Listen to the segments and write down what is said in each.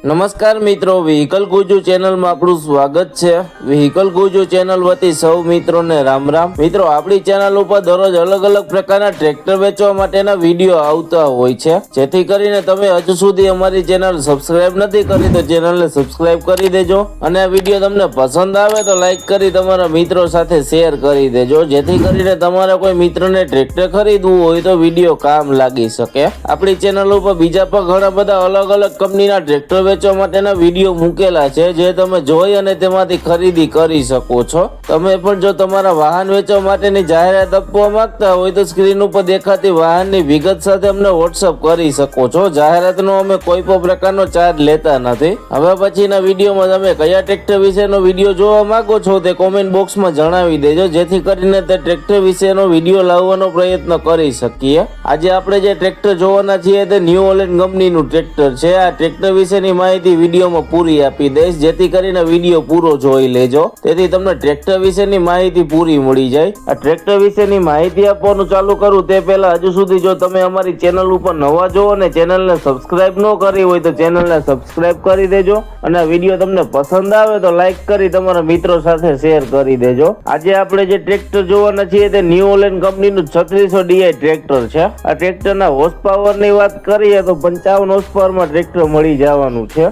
નમસ્કાર મિત્રો, વ્હીકલ ગુજુ ચેનલમાં આપણું સ્વાગત છે। વ્હીકલ ગુજુ ચેનલ વતી સૌ મિત્રોને રામ રામ। મિત્રો, આપણી ચેનલ ઉપર દરરોજ અલગ અલગ પ્રકારના ટ્રેક્ટર વેચવા માટેના વિડીયો આવતા હોય છે, જેથી કરીને તમે હજુ સુધી અમારી ચેનલ સબસ્ક્રાઇબ નથી કરી તો ચેનલને સબસ્ક્રાઇબ કરી દેજો અને આ વિડીયો તમને પસંદ આવે તો લાઈક કરી તમારા મિત્રો સાથે શેર કરી દેજો, જેથી કરીને તમારા કોઈ મિત્રને ટ્રેક્ટર ખરીદવું હોય તો વિડીયો કામ લાગી શકે। આપણી ચેનલ ઉપર બીજા પણ ઘણા બધા અલગ અલગ કંપનીના ટ્રેક્ટર વેચવા માટેના વિડીયો મૂકેલા છે, જે તમે જોઈ અને તેમાંથી ખરીદી કરી શકો છો। તમે પણ જો તમારા વાહન વેચવા માટેની જાહેરાત આપવા માંગતા હોય તો સ્ક્રીન ઉપર દેખાતી વાહનની વિગત સાથે અમને વોટ્સઅપ કરી શકો છો। જાહેરાતનો અમે કોઈ પણ પ્રકારનો ચાર્જ લેતા નથી। હવે પછીના વિડીયોમાં તમે કયા ટ્રેક્ટર વિશેનો વિડીયો જોવા માંગો છો તે કોમેન્ટ બોક્સમાં જણાવી દેજો, જેથી કરીને તે ટ્રેક્ટર વિશેનો વિડીયો લાવવાનો પ્રયત્ન કરી શકીએ। આજે આપણે જે ટ્રેક્ટર જોવાના છીએ તે ન્યુ હોલેન્ડ કંપનીનું ટ્રેક્ટર છે। આ ટ્રેક્ટર વિશેની માહિતી વિડીયોમાં પૂરી આપી દઈશ, જેથી કરીને વિડીયો પૂરો જોઈ લેજો, તેથી તમને ટ્રેક્ટર વિશેની માહિતી પૂરી મળી જાય। આ ટ્રેક્ટર વિશેની માહિતી આપવાનું ચાલુ કરું તે પહેલા હજુ સુધી જો તમે અમારી ચેનલ ઉપર નવા જો અને ચેનલને સબસ્ક્રાઇબ ન કરી હોય તો ચેનલને સબસ્ક્રાઇબ કરી દેજો અને આ વિડીયો તમને પસંદ આવે તો લાઈક કરી તમારા મિત્રો સાથે શેર કરી દેજો। આજે આપણે જે ટ્રેક્ટર જોવાના છીએ તે ન્યુ હોલેન્ડ કંપનીનું 3600 DI ટ્રેક્ટર છે। આ ટ્રેક્ટરના હોર્સ પાવરની વાત કરીએ તો 55 હોર્સ પાવરમાં ટ્રેક્ટર મળી જવાનું છે।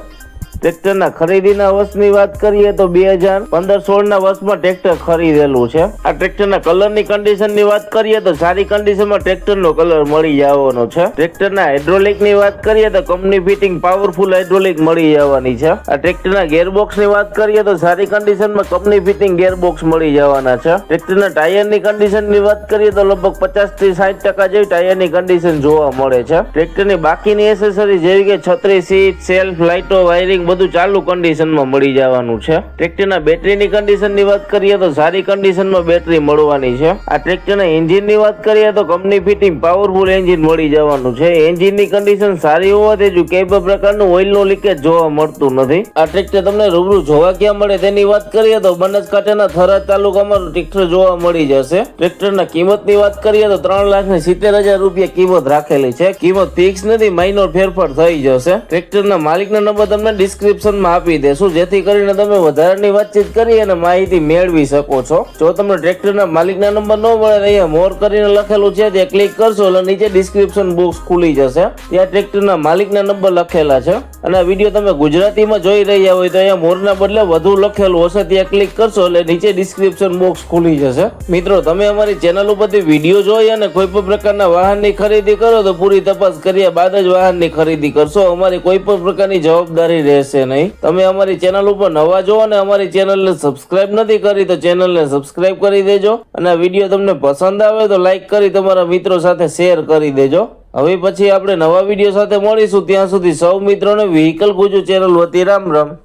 ટ્રેક્ટરના ખરીદીના વર્ષની વાત કરીએ તો 2015-16ના વર્ષમાં ટ્રેક્ટર ખરીદેલું છે। આ ટ્રેક્ટરના કલરની કન્ડિશનની વાત કરીએ તો સારી કન્ડિશનમાં ટ્રેક્ટરનો કલર મળી જવાનો છે। ટ્રેક્ટરના હાઇડ્રોલિકની વાત કરીએ તો કંપની ફિટિંગ પાવરફુલ હાઇડ્રોલિક મળી જવાની છે। આ ટ્રેક્ટરના ગેરબોક્સની વાત કરીએ તો સારી કન્ડિશનમાં કંપની ફિટિંગ ગેરબોક્સ મળી જવાના છે। ટ્રેક્ટરના ટાયરની કન્ડિશનની વાત કરીએ તો લગભગ 50 થી 60% જેવી ટાયરની કન્ડિશન જોવા મળે છે। ટ્રેક્ટરની બાકીની એસેસરી જેવી કે છત્રી, સીટ, સેલ્ફ, લાઇટો, વાયરિંગ બધું ચાલુ કન્ડિશનમાં મળી જવાનું છે। ટ્રેક્ટરના બેટરીની કન્ડિશનની વાત કરીએ તો સારી કન્ડિશનમાં બેટરી મળવાની છે। આ ટ્રેક્ટરના એન્જિનની વાત કરીએ તો કંપની ફિટિંગ પાવરફુલ એન્જિન મળી જવાનું છે। એન્જિનની કન્ડિશન સારી હોવાથી જો કોઈ પણ પ્રકારનું ઓઇલનું લીકેજ જોવા મળતું નથી। આ ટ્રેક્ટર તમને રૂબરૂ જોવા ક્યાં મળે તેની વાત કરીએ તો બનાસકાંઠાના થરાદ તાલુકામાં ટ્રેક્ટર જોવા મળી જશે। ટ્રેક્ટરના કિંમતની વાત કરીએ તો 3,70,000 રૂપિયા કિંમત રાખેલી છે। કિંમત ફિક્સ નથી, માઇનોર ફેરફાર થઈ જશે। ટ્રેક્ટરના માલિકનો નંબર તમને ડિસ્ક્રિપ્શનમાં આપી દેશું, જેથી કરીને તમે વધારાની વાતચીત કરી અને માહિતી મેળવી શકો છો। જો તમને ટ્રેક્ટરના માલિકના નંબર ન મળે અહીંયા મોર કરીને લખેલું છે ત્યાં ક્લિક કરશો એટલે નીચે ડિસ્ક્રિપ્શન બોક્સ ખુલી જશે, ત્યાં ટ્રેક્ટરના માલિકના નંબર લખેલા છે। અને આ વિડીયો તમે ગુજરાતીમાં જોઈ રહ્યા હોય તો અહીંયા મોરના બદલે વધુ લખેલું હશે, ત્યાં ક્લિક કરશો એટલે નીચે ડિસ્ક્રિપ્શન બોક્સ ખુલી જશે। મિત્રો, તમે અમારી ચેનલ ઉપરથી વિડીયો જોઈ અને કોઈ પણ પ્રકારના વાહનની ખરીદી કરો તો પૂરી તપાસ કર્યા બાદ જ વાહનની ખરીદી કરશો। અમારી કોઈ પણ પ્રકારની જવાબદારી રહેશે નહીં। તમે અમારી ચેનલ ઉપર નવા જો અને અમારી ચેનલને સબસ્ક્રાઇબ નથી કરી તો ચેનલને સબસ્ક્રાઇબ કરી દેજો અને આ વિડીયો તમને પસંદ આવે તો લાઈક કરી તમારા મિત્રો સાથે શેર કરી દેજો। હવે પછી આપણે નવા વિડીયો સાથે મળીશું, ત્યાં સુધી સૌ મિત્રોને વ્હીકલ ગુજુ ચેનલ વતી રામ રામ।